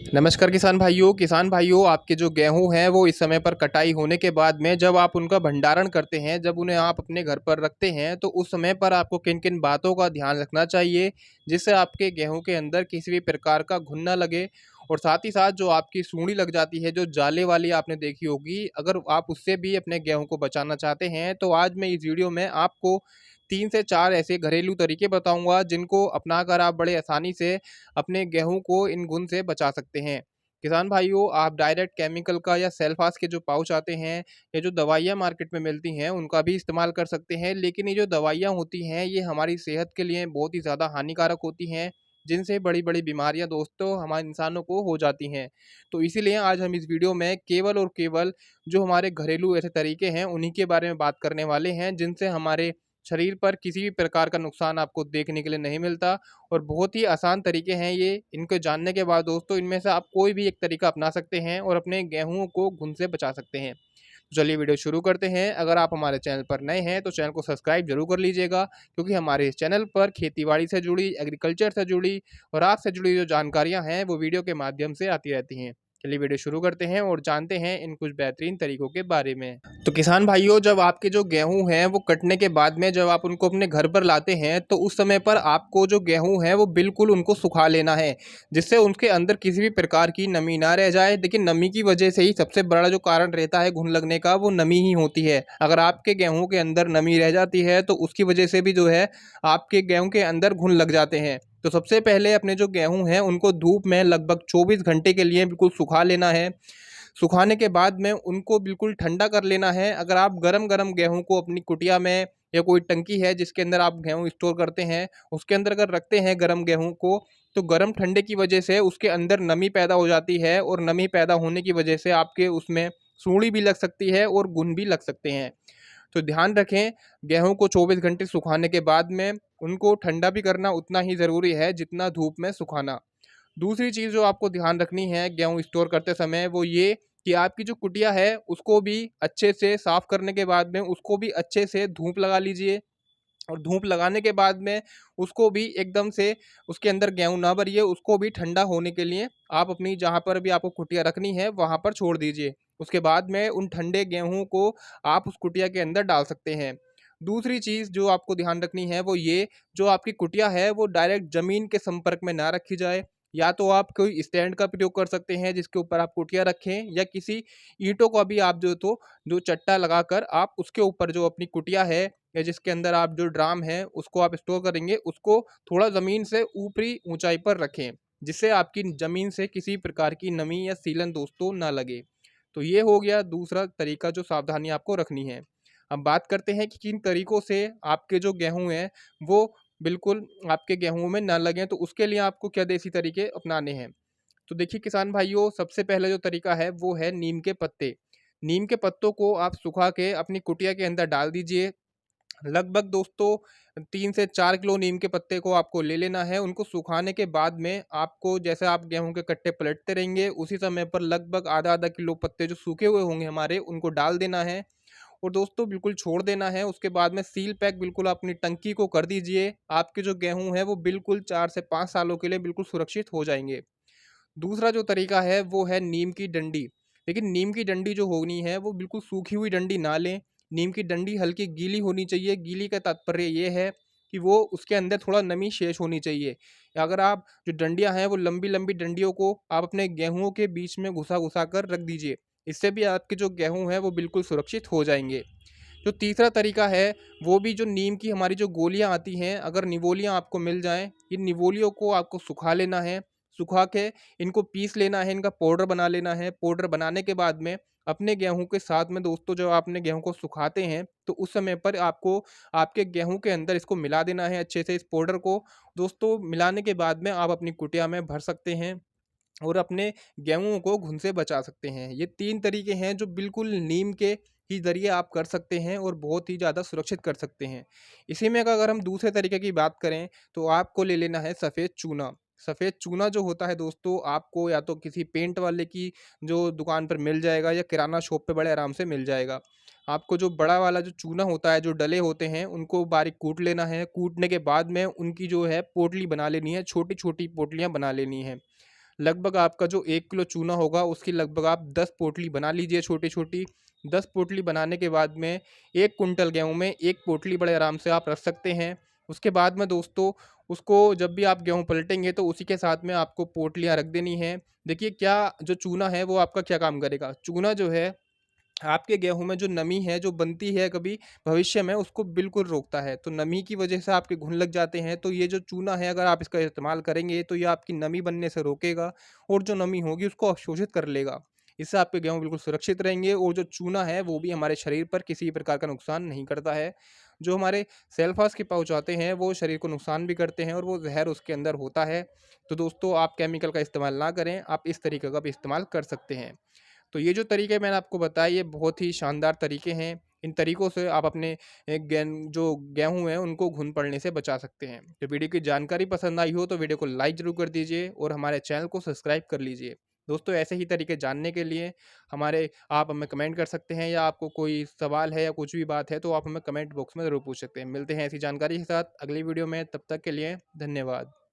नमस्कार किसान भाइयों आपके जो गेहूं हैं वो इस समय पर कटाई होने के बाद में जब आप उनका भंडारण करते हैं, जब उन्हें आप अपने घर पर रखते हैं तो उस समय पर आपको किन किन बातों का ध्यान रखना चाहिए जिससे आपके गेहूं के अंदर किसी भी प्रकार का घुन ना लगे। और साथ ही साथ जो आपकी सूंडी लग जाती है, जो जाले वाली आपने देखी होगी, अगर आप उससे भी अपने गेहूं को बचाना चाहते हैं तो आज मैं इस वीडियो में आपको 3 से 4 ऐसे घरेलू तरीके बताऊंगा जिनको अपनाकर आप बड़े आसानी से अपने गेहूं को इन घुन से बचा सकते हैं। किसान भाइयों, आप डायरेक्ट केमिकल का या सेल्फास के जो पाउच आते हैं या जो दवाइयाँ मार्केट में मिलती हैं उनका भी इस्तेमाल कर सकते हैं, लेकिन ये जो दवाइयाँ होती हैं ये हमारी सेहत के लिए बहुत ही ज़्यादा हानिकारक होती हैं, जिनसे बड़ी बड़ी बीमारियां दोस्तों हमारे इंसानों को हो जाती हैं। तो इसीलिए आज हम इस वीडियो में केवल और केवल जो हमारे घरेलू ऐसे तरीके हैं उन्हीं के बारे में बात करने वाले हैं, जिनसे हमारे शरीर पर किसी भी प्रकार का नुकसान आपको देखने के लिए नहीं मिलता। और बहुत ही आसान तरीके हैं ये। इनको जानने के बाद दोस्तों इनमें से आप कोई भी एक तरीका अपना सकते हैं और अपने गेहूं को घुन से बचा सकते हैं। तो चलिए वीडियो शुरू करते हैं। अगर आप हमारे चैनल पर नए हैं तो चैनल को सब्सक्राइब जरूर कर लीजिएगा, क्योंकि हमारे इस चैनल पर खेतीबाड़ी से जुड़ी, एग्रीकल्चर से जुड़ी और आपसे जुड़ी जो जानकारियां हैं वो वीडियो के माध्यम से आती रहती हैं। चलिए वीडियो शुरू करते हैं और जानते हैं इन कुछ बेहतरीन तरीकों के बारे में। तो किसान भाइयों, जब आपके जो गेहूं हैं वो कटने के बाद में जब आप उनको अपने घर पर लाते हैं तो उस समय पर आपको जो गेहूं है वो बिल्कुल उनको सुखा लेना है, जिससे उनके अंदर किसी भी प्रकार की नमी ना रह जाए। लेकिन नमी की वजह से ही सबसे बड़ा जो कारण रहता है घुन लगने का, वो नमी ही होती है। अगर आपके गेहूं के अंदर नमी रह जाती है तो उसकी वजह से भी जो है आपके गेहूं के अंदर घुन लग जाते हैं। तो सबसे पहले अपने जो गेहूं हैं उनको धूप में लगभग 24 घंटे के लिए बिल्कुल सुखा लेना है। सुखाने के बाद में उनको बिल्कुल ठंडा कर लेना है। अगर आप गरम-गरम गेहूँ को अपनी कुटिया में या कोई टंकी है जिसके अंदर आप गेहूँ स्टोर करते हैं, उसके अंदर अगर रखते हैं गरम गेहूँ को, तो गरम ठंडे की वजह से उसके अंदर नमी पैदा हो जाती है और नमी पैदा होने की वजह से आपके उसमें सूंडी भी लग सकती है और घुन भी लग सकते हैं। तो ध्यान रखें, गेहूँ को 24 घंटे सुखाने के बाद में उनको ठंडा भी करना उतना ही ज़रूरी है जितना धूप में सुखाना। दूसरी चीज़ जो आपको ध्यान रखनी है गेहूँ स्टोर करते समय, वो ये कि आपकी जो कुटिया है उसको भी अच्छे से साफ़ करने के बाद में उसको भी अच्छे से धूप लगा लीजिए। और धूप लगाने के बाद में उसको भी एकदम से उसके अंदर गेहूँ ना भरिए, उसको भी ठंडा होने के लिए आप अपनी जहाँ पर भी आपको कुटिया रखनी है वहाँ पर छोड़ दीजिए। उसके बाद में उन ठंडे गेहूँ को आप उस कुटिया के अंदर डाल सकते हैं। दूसरी चीज़ जो आपको ध्यान रखनी है वो ये, जो आपकी कुटिया है वो डायरेक्ट ज़मीन के संपर्क में ना रखी जाए। या तो आप कोई स्टैंड का प्रयोग कर सकते हैं जिसके ऊपर आप कुटिया रखें, या किसी ईंटों का भी आप जो चट्टा लगाकर आप उसके ऊपर जो अपनी कुटिया है या जिसके अंदर आप जो ड्राम है उसको आप स्टोर करेंगे, उसको थोड़ा ज़मीन से ऊपरी ऊंचाई पर रखें, जिससे आपकी ज़मीन से किसी प्रकार की नमी या सीलन दोस्तों ना लगे। तो ये हो गया दूसरा तरीका जो सावधानी आपको रखनी है। अब बात करते हैं कि किन तरीकों से आपके जो गेहूँ हैं वो बिल्कुल आपके गेहूँ में ना लगें, तो उसके लिए आपको क्या देसी तरीके अपनाने हैं। तो देखिए किसान भाइयों, सबसे पहला जो तरीका है वो है नीम के पत्ते। नीम के पत्तों को आप सुखा के अपनी कुटिया के अंदर डाल दीजिए। लगभग दोस्तों 3 से 4 किलो नीम के पत्ते को आपको ले लेना है। उनको सुखाने के बाद में आपको, जैसे आप गेहूं के कट्टे पलटते रहेंगे, उसी समय पर लगभग आधा आधा किलो पत्ते जो सूखे हुए होंगे हमारे, उनको डाल देना है और दोस्तों बिल्कुल छोड़ देना है। उसके बाद में सील पैक बिल्कुल अपनी टंकी को कर दीजिए। आपके जो गेहूं है वो बिल्कुल 4 से 5 सालों के लिए बिल्कुल सुरक्षित हो जाएंगे। दूसरा जो तरीका है वो है नीम की डंडी। लेकिन नीम की डंडी जो होनी है वो बिल्कुल सूखी हुई डंडी ना लें। नीम की डंडी हल्की गीली होनी चाहिए। गीली का तात्पर्य ये है कि वो उसके अंदर थोड़ा नमी शेष होनी चाहिए। अगर आप जो डंडियां हैं वो लंबी लंबी डंडियों को आप अपने गेहूं के बीच में घुसा घुसा कर रख दीजिए। इससे भी आपके जो गेहूं हैं वो बिल्कुल सुरक्षित हो जाएंगे। जो तीसरा तरीका है वो भी, जो नीम की हमारी जो गोलियां आती हैं, अगर निवोलियां आपको मिल जाएं, इन निवोलियों को आपको सुखा लेना है। सुखा के इनको पीस लेना है, इनका पाउडर बना लेना है। पाउडर बनाने के बाद में अपने गेहूं के साथ में दोस्तों, जब आपने गेहूं को सुखाते हैं तो उस समय पर आपको आपके गेहूं के अंदर इसको मिला देना है अच्छे से, इस पाउडर को। दोस्तों मिलाने के बाद में आप अपनी कुटिया में भर सकते हैं और अपने गेहूं को घुन से बचा सकते हैं। ये 3 तरीके हैं जो बिल्कुल नीम के ही ज़रिए आप कर सकते हैं और बहुत ही ज़्यादा सुरक्षित कर सकते हैं। इसी में अगर हम दूसरे तरीके की बात करें तो आपको ले लेना है सफ़ेद चूना। सफ़ेद चूना जो होता है दोस्तों, आपको या तो किसी पेंट वाले की जो दुकान पर मिल जाएगा या किराना शॉप पे बड़े आराम से मिल जाएगा। आपको जो बड़ा वाला जो चूना होता है, जो डले होते हैं, उनको बारीक कूट लेना है। कूटने के बाद में उनकी जो है पोटली बना लेनी है, छोटी छोटी पोटलियाँ बना लेनी है। लगभग आपका जो 1 किलो चूना होगा उसकी लगभग आप 10 पोटली बना लीजिए छोटी-छोटी। 10 पोटली बनाने के बाद में 1 कुंटल गेहूँ में 1 पोटली बड़े आराम से आप रख सकते हैं। उसके बाद में दोस्तों उसको जब भी आप गेहूँ पलटेंगे तो उसी के साथ में आपको पोटलियाँ रख देनी हैं। देखिए क्या जो चूना है वो आपका क्या काम करेगा? चूना जो है आपके गेहूँ में जो नमी है, जो बनती है कभी भविष्य में, उसको बिल्कुल रोकता है। तो नमी की वजह से आपके घुन लग जाते हैं, तो ये जो चूना है अगर आप इसका इस्तेमाल करेंगे, तो ये आपकी नमी बनने से रोकेगा और जो नमी होगी उसको अवशोषित कर लेगा। इससे आपके गेहूँ बिल्कुल सुरक्षित रहेंगे और जो चूना है वो भी हमारे शरीर पर किसी प्रकार का नुकसान नहीं करता है। जो हमारे सेल्फ़ास के पाउच आते हैं, वो शरीर को नुकसान भी करते हैं और वो ज़हर उसके अंदर होता है। तो दोस्तों आप केमिकल का इस्तेमाल ना करें, आप इस तरीके का भी इस्तेमाल कर सकते हैं। तो ये जो तरीके मैंने आपको बताए ये बहुत ही शानदार तरीके हैं। इन तरीकों से आप अपने जो गेहूँ हैं उनको घुन पड़ने से बचा सकते हैं। तो वीडियो की जानकारी पसंद आई हो तो वीडियो को लाइक ज़रूर कर दीजिए और हमारे चैनल को सब्सक्राइब कर लीजिए। दोस्तों ऐसे ही तरीके जानने के लिए हमारे आप हमें कमेंट कर सकते हैं या आपको कोई सवाल है या कुछ भी बात है तो आप हमें कमेंट बॉक्स में ज़रूर पूछ सकते हैं। मिलते हैं ऐसी जानकारी के साथ अगली वीडियो में, तब तक के लिए धन्यवाद।